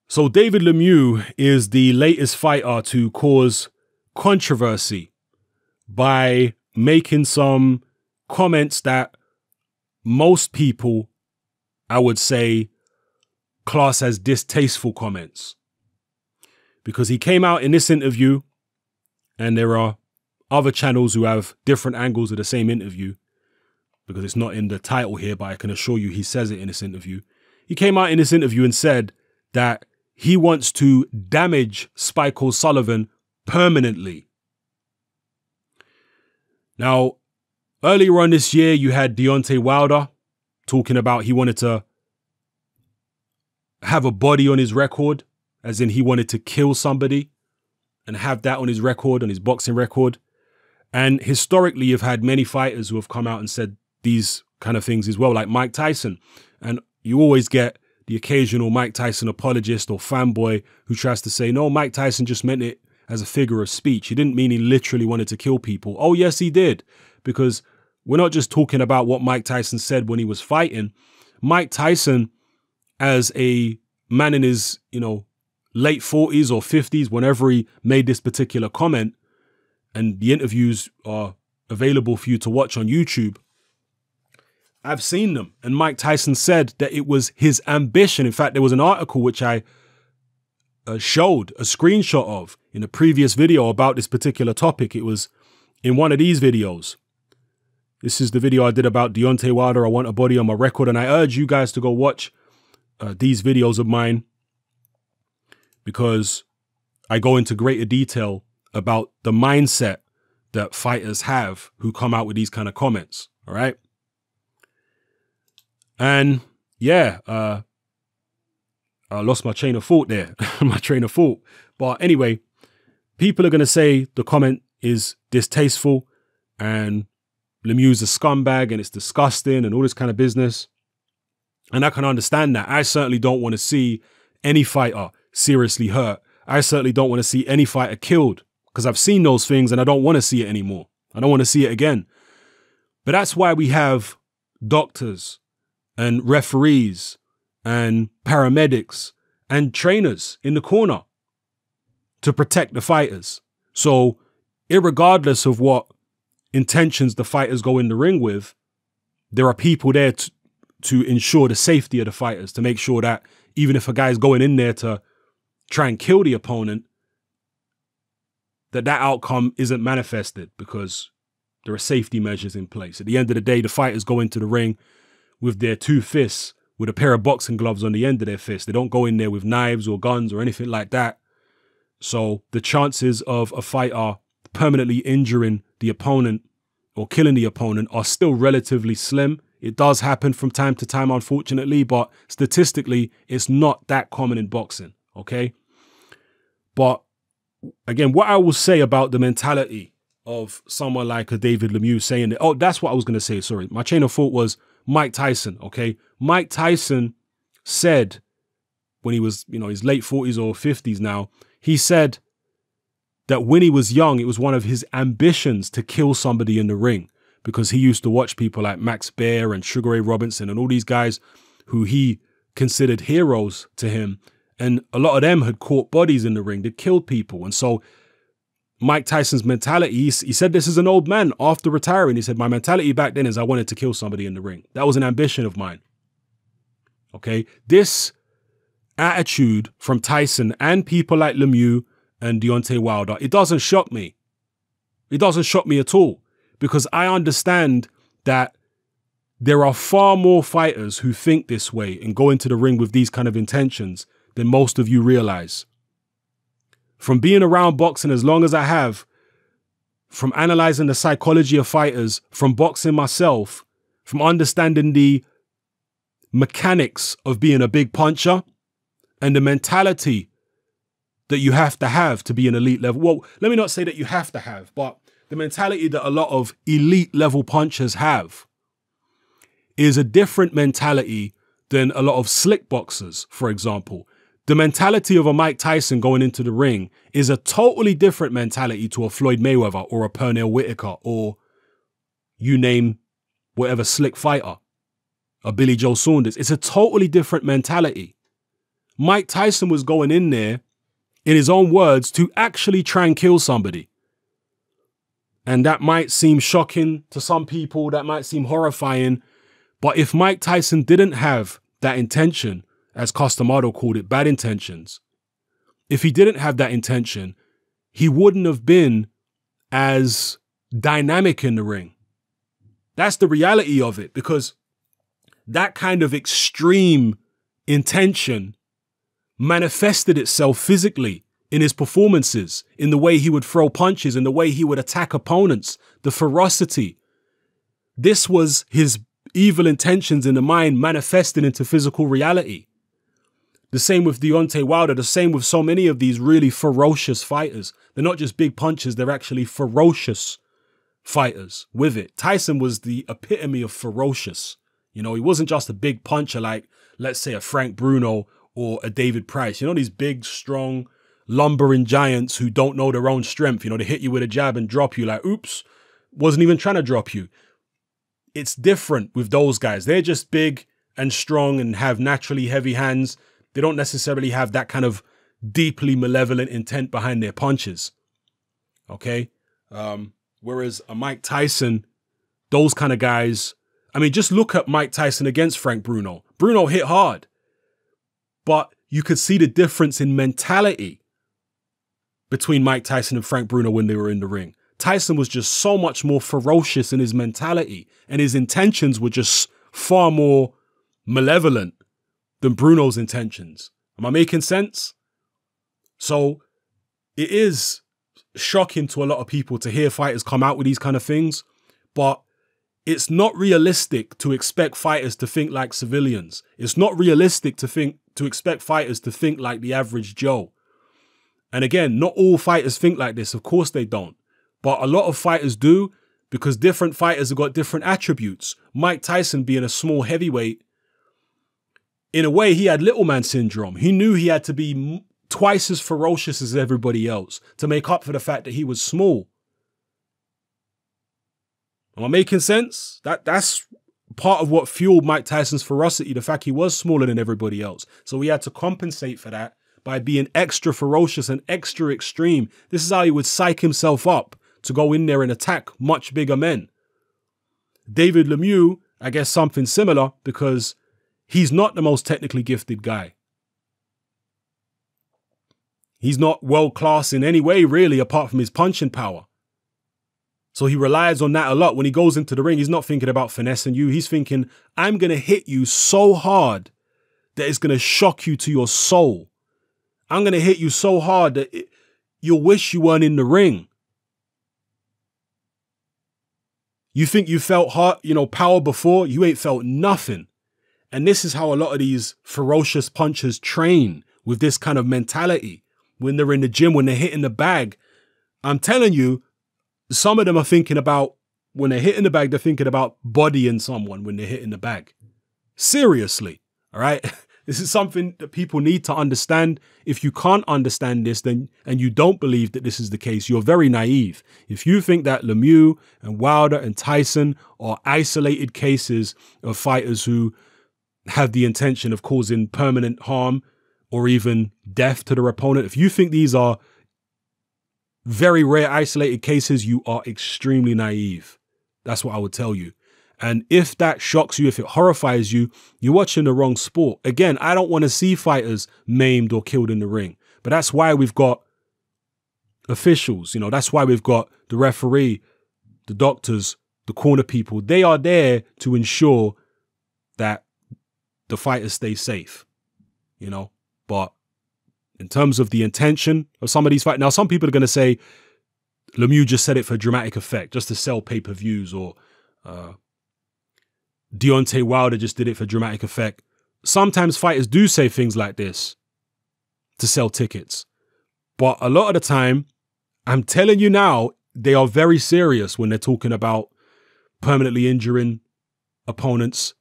So David Lemieux is the latest fighter to cause controversy by making some comments that most people, I would say, class as distasteful comments. Because he came out in this interview, and there are other channels who have different angles of the same interview, because it's not in the title here, but I can assure you he says it in this interview. He came out in this interview and said that he wants to damage Spike O'Sullivan permanently. Now, earlier on this year, you had Deontay Wilder talking about he wanted to have a body on his record, as in he wanted to kill somebody and have that on his record, on his boxing record. And historically, you've had many fighters who have come out and said these kind of things as well, like Mike Tyson. And you always get the occasional Mike Tyson apologist or fanboy who tries to say, no, Mike Tyson just meant it as a figure of speech. He didn't mean he literally wanted to kill people. Oh, yes, he did. Because we're not just talking about what Mike Tyson said when he was fighting. Mike Tyson, as a man in his, late 40s or 50s, whenever he made this particular comment, and the interviews are available for you to watch on YouTube, I've seen them. And Mike Tyson said that it was his ambition. In fact, there was an article which I showed a screenshot of in a previous video about this particular topic. It was in one of these videos. This is the video I did about Deontay Wilder. I want a body on my record. And I urge you guys to go watch these videos of mine, because I go into greater detail about the mindset that fighters have who come out with these kind of comments. All right. And yeah, I lost my train of thought there, But anyway, people are going to say the comment is distasteful and Lemieux's a scumbag and it's disgusting and all this kind of business. And I can understand that. I certainly don't want to see any fighter seriously hurt. I certainly don't want to see any fighter killed, because I've seen those things and I don't want to see it anymore. I don't want to see it again. But that's why we have doctors and referees and paramedics and trainers in the corner to protect the fighters. So irregardless of what intentions the fighters go in the ring with, there are people there to ensure the safety of the fighters, to make sure that even if a guy's going in there to try and kill the opponent, that outcome isn't manifested, because there are safety measures in place. At the end of the day, the fighters go into the ring with their two fists, with a pair of boxing gloves on the end of their fists. They don't go in there with knives or guns or anything like that. So the chances of a fighter permanently injuring the opponent or killing the opponent are still relatively slim. It does happen from time to time, unfortunately, but statistically, it's not that common in boxing, okay? But again, what I will say about the mentality of someone like a David Lemieux saying that, oh, that's what I was going to say, sorry. My chain of thought was Mike Tyson, okay? Mike Tyson said when he was, his late 40s or 50s now, he said that when he was young, it was one of his ambitions to kill somebody in the ring, because he used to watch people like Max Baer and Sugar Ray Robinson and all these guys who he considered heroes to him. And a lot of them had caught bodies in the ring. They'd killed people. And so Mike Tyson's mentality, he said this is an old man after retiring. He said, my mentality back then is I wanted to kill somebody in the ring. That was an ambition of mine. Okay. This attitude from Tyson and people like Lemieux and Deontay Wilder, it doesn't shock me. It doesn't shock me at all, because I understand that there are far more fighters who think this way and go into the ring with these kind of intentions than most of you realize. From being around boxing as long as I have, from analyzing the psychology of fighters, from boxing myself, from understanding the mechanics of being a big puncher and the mentality that you have to be an elite level. Well, let me not say that you have to have, but the mentality that a lot of elite level punchers have is a different mentality than a lot of slick boxers, for example. The mentality of a Mike Tyson going into the ring is a totally different mentality to a Floyd Mayweather or a Pernell Whitaker or you name whatever slick fighter, a Billy Joe Saunders. It's a totally different mentality. Mike Tyson was going in there, in his own words, to actually try and kill somebody. And that might seem shocking to some people, that might seem horrifying. But if Mike Tyson didn't have that intention, as Costamado called it, bad intentions, if he didn't have that intention, he wouldn't have been as dynamic in the ring. That's the reality of it, because that kind of extreme intention manifested itself physically in his performances, in the way he would throw punches, in the way he would attack opponents, the ferocity. This was his evil intentions in the mind manifested into physical reality. The same with Deontay Wilder, the same with so many of these really ferocious fighters. They're not just big punches, they're actually ferocious fighters with it. Tyson was the epitome of ferocious. You know, he wasn't just a big puncher like, let's say, a Frank Bruno or a David Price. You know, these big, strong, lumbering giants who don't know their own strength. You know, they hit you with a jab and drop you like, oops, wasn't even trying to drop you. It's different with those guys. They're just big and strong and have naturally heavy hands. They don't necessarily have that kind of deeply malevolent intent behind their punches. Okay? Whereas a Mike Tyson, those kind of guys, I mean, just look at Mike Tyson against Frank Bruno. Bruno hit hard, but you could see the difference in mentality between Mike Tyson and Frank Bruno when they were in the ring. Tyson was just so much more ferocious in his mentality, and his intentions were just far more malevolent than Bruno's intentions. Am I making sense? So it is shocking to a lot of people to hear fighters come out with these kind of things, but it's not realistic to expect fighters to think like civilians. It's not realistic to expect fighters to think like the average Joe. And again, not all fighters think like this. Of course they don't. But a lot of fighters do, because different fighters have got different attributes. Mike Tyson, being a small heavyweight, in a way, he had little man syndrome. He knew he had to be twice as ferocious as everybody else to make up for the fact that he was small. Am I making sense? That's part of what fueled Mike Tyson's ferocity, the fact he was smaller than everybody else. So he had to compensate for that by being extra ferocious and extra extreme. This is how he would psych himself up to go in there and attack much bigger men. David Lemieux, I guess something similar, because he's not the most technically gifted guy. He's not world class in any way, really, apart from his punching power. So he relies on that a lot. When he goes into the ring, he's not thinking about finessing you. He's thinking, I'm going to hit you so hard that it's going to shock you to your soul. I'm going to hit you so hard that you'll wish you weren't in the ring. You think you felt hard, power before? You ain't felt nothing. And this is how a lot of these ferocious punchers train, with this kind of mentality. When they're in the gym, when they're hitting the bag, I'm telling you, some of them are thinking about, when they're hitting the bag, they're thinking about bodying someone when they're hitting the bag. Seriously, all right? This is something that people need to understand. If you can't understand this, then, and you don't believe that this is the case, you're very naive. If you think that Lemieux and Wilder and Tyson are isolated cases of fighters who have the intention of causing permanent harm or even death to their opponent, if you think these are very rare isolated cases, you are extremely naive. That's what I would tell you. And if that shocks you, if it horrifies you, you're watching the wrong sport. Again, I don't want to see fighters maimed or killed in the ring. But that's why we've got officials, that's why we've got the referee, the doctors, the corner people. They are there to ensure that the fighters stay safe, But in terms of the intention of some of these fights, now some people are going to say Lemieux just said it for dramatic effect, just to sell pay-per-views, or Deontay Wilder just did it for dramatic effect. Sometimes fighters do say things like this to sell tickets. But a lot of the time, I'm telling you now, they are very serious when they're talking about permanently injuring opponents,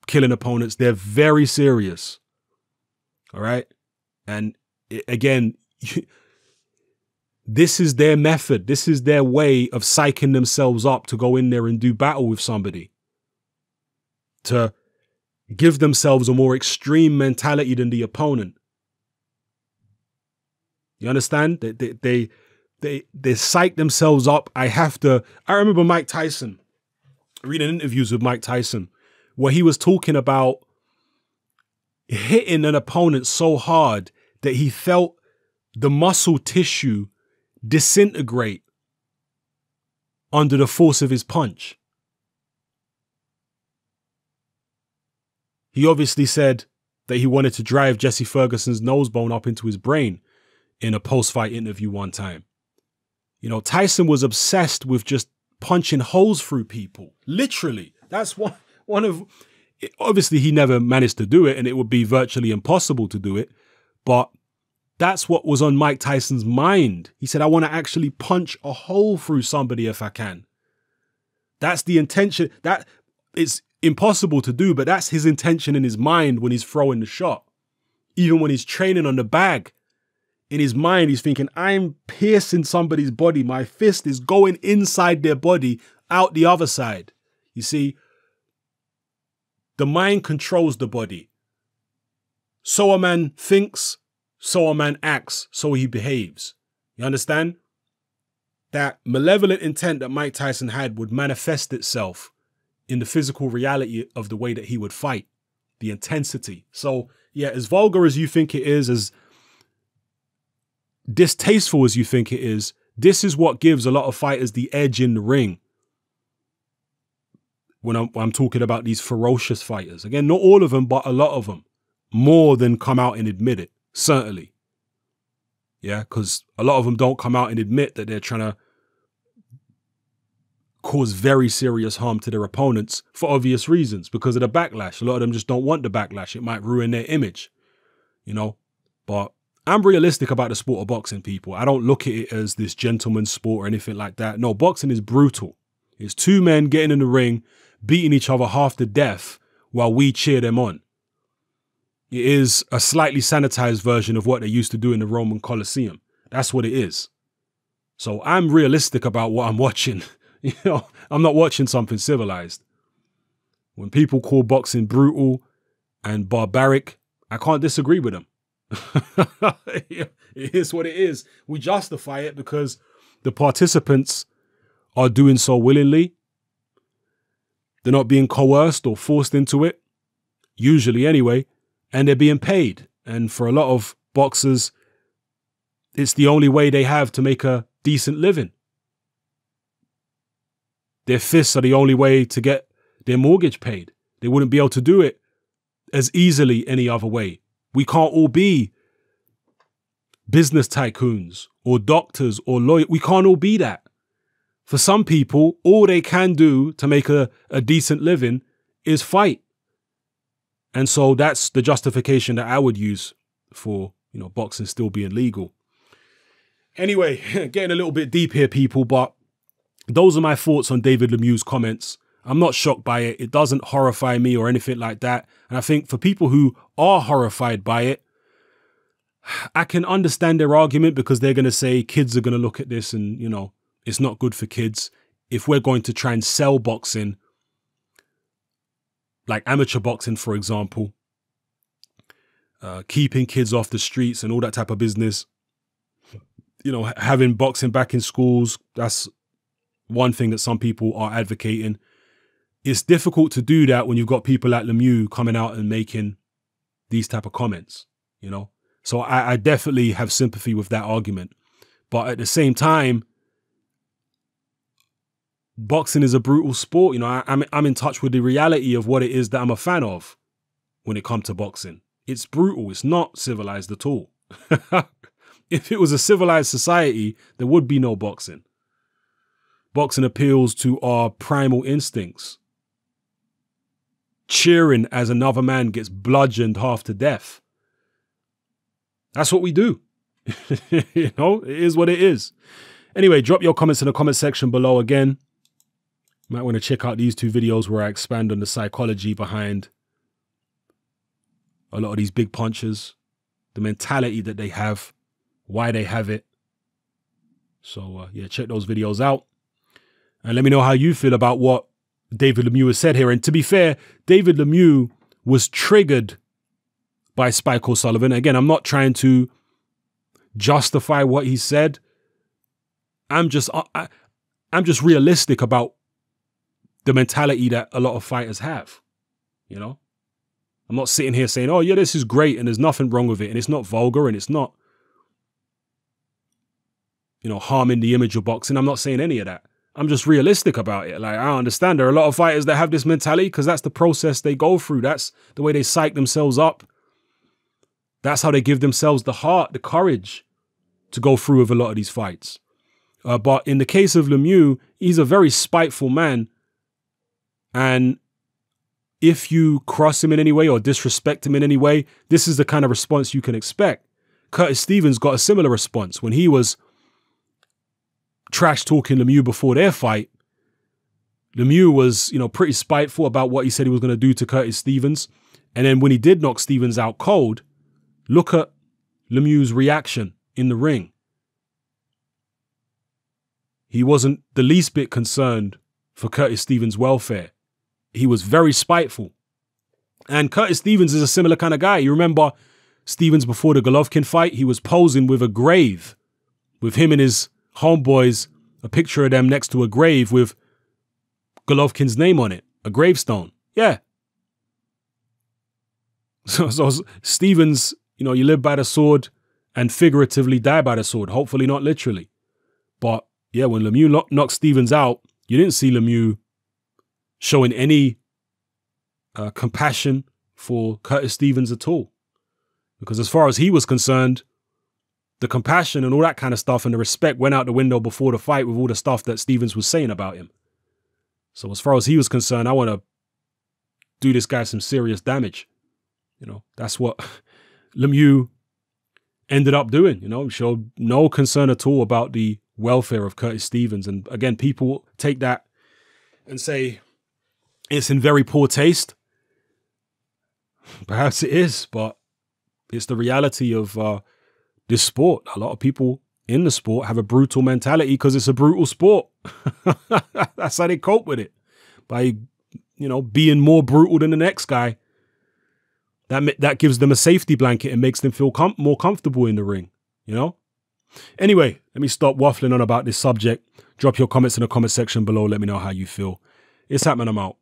killing opponents. They're very serious. All right? And again, this is their method. This is their way of psyching themselves up to go in there and do battle with somebody, to give themselves a more extreme mentality than the opponent. You understand? They psych themselves up. I remember Mike Tyson, reading interviews with Mike Tyson, where he was talking about hitting an opponent so hard that he felt the muscle tissue disintegrate under the force of his punch. He obviously said that he wanted to drive Jesse Ferguson's nose bone up into his brain in a post-fight interview one time. You know, Tyson was obsessed with just punching holes through people. Literally. That's one of... Obviously, he never managed to do it, and it would be virtually impossible to do it. But that's what was on Mike Tyson's mind. He said, I want to actually punch a hole through somebody if I can. That's the intention. That it's impossible to do, but that's his intention in his mind when he's throwing the shot. Even when he's training on the bag, in his mind, he's thinking, I'm piercing somebody's body. My fist is going inside their body, out the other side. You see, the mind controls the body. So a man thinks, so a man acts, so he behaves. You understand? That malevolent intent that Mike Tyson had would manifest itself in the physical reality of the way that he would fight, the intensity. So, yeah, as vulgar as you think it is, as distasteful as you think it is, this is what gives a lot of fighters the edge in the ring. When I'm talking about these ferocious fighters. Again, not all of them, but a lot of them. More than come out and admit it, certainly. Yeah, because a lot of them don't come out and admit that they're trying to cause very serious harm to their opponents for obvious reasons, because of the backlash. A lot of them just don't want the backlash. It might ruin their image, you know. But I'm realistic about the sport of boxing, people. I don't look at it as this gentleman's sport or anything like that. No, boxing is brutal. It's two men getting in the ring, beating each other half to death while we cheer them on. It is a slightly sanitized version of what they used to do in the Roman Colosseum. That's what it is. So I'm realistic about what I'm watching. You know, I'm not watching something civilized. When people call boxing brutal and barbaric, I can't disagree with them. It is what it is. We justify it because the participants are doing so willingly. They're not being coerced or forced into it, usually anyway, and they're being paid. And for a lot of boxers, it's the only way they have to make a decent living. Their fists are the only way to get their mortgage paid. They wouldn't be able to do it as easily any other way. We can't all be business tycoons or doctors or lawyers. We can't all be that. For some people, all they can do to make a decent living is fight. And so that's the justification that I would use for, you know, boxing still being legal. Anyway, getting a little bit deep here, people, but those are my thoughts on David Lemieux's comments. I'm not shocked by it. It doesn't horrify me or anything like that. And I think for people who are horrified by it, I can understand their argument, because they're going to say kids are going to look at this and, you know, it's not good for kids. If we're going to try and sell boxing, like amateur boxing, for example, keeping kids off the streets and all that type of business, you know, having boxing back in schools, that's one thing that some people are advocating. It's difficult to do that when you've got people like Lemieux coming out and making these type of comments, you know. So I definitely have sympathy with that argument. But at the same time, boxing is a brutal sport. You know, I'm in touch with the reality of what it is that I'm a fan of when it comes to boxing. It's brutal. It's not civilized at all. If it was a civilized society, there would be no boxing. Boxing appeals to our primal instincts. Cheering as another man gets bludgeoned half to death. That's what we do. You know, it is what it is. Anyway, drop your comments in the comment section below again. You might want to check out these two videos where I expand on the psychology behind a lot of these big punchers, the mentality that they have, why they have it. So, yeah, check those videos out. And let me know how you feel about what David Lemieux has said here. And to be fair, David Lemieux was triggered by Spike O'Sullivan. Again, I'm not trying to justify what he said. I'm just realistic about the mentality that a lot of fighters have, you know? I'm not sitting here saying, oh yeah, this is great and there's nothing wrong with it and it's not vulgar and it's not, you know, harming the image of boxing. I'm not saying any of that. I'm just realistic about it. Like, I understand there are a lot of fighters that have this mentality because that's the process they go through. That's the way they psych themselves up. That's how they give themselves the heart, the courage to go through with a lot of these fights. But in the case of Lemieux, he's a very spiteful man. And if you cross him in any way or disrespect him in any way, this is the kind of response you can expect. Curtis Stevens got a similar response when he was trash talking Lemieux before their fight. Lemieux was, you know, pretty spiteful about what he said he was going to do to Curtis Stevens. And then when he did knock Stevens out cold, look at Lemieux's reaction in the ring. He wasn't the least bit concerned for Curtis Stevens' welfare. He was very spiteful. And Curtis Stevens is a similar kind of guy. You remember Stevens before the Golovkin fight? He was posing with a grave, with him and his homeboys, a picture of them next to a grave with Golovkin's name on it, a gravestone. Yeah. So Stevens, you know, you live by the sword and figuratively die by the sword, hopefully not literally. But yeah, when Lemieux knocked Stevens out, you didn't see Lemieux showing any compassion for Curtis Stevens at all. Because as far as he was concerned, the compassion and all that kind of stuff and the respect went out the window before the fight with all the stuff that Stevens was saying about him. So as far as he was concerned, I want to do this guy some serious damage. You know, that's what Lemieux ended up doing, you know, showed no concern at all about the welfare of Curtis Stevens. And again, people take that and say it's in very poor taste. Perhaps it is, but it's the reality of this sport. A lot of people in the sport have a brutal mentality because it's a brutal sport. That's how they cope with it. By, you know, being more brutal than the next guy. That gives them a safety blanket and makes them feel more comfortable in the ring, you know? Anyway, let me stop waffling on about this subject. Drop your comments in the comment section below. Let me know how you feel. It's happening. I'm out.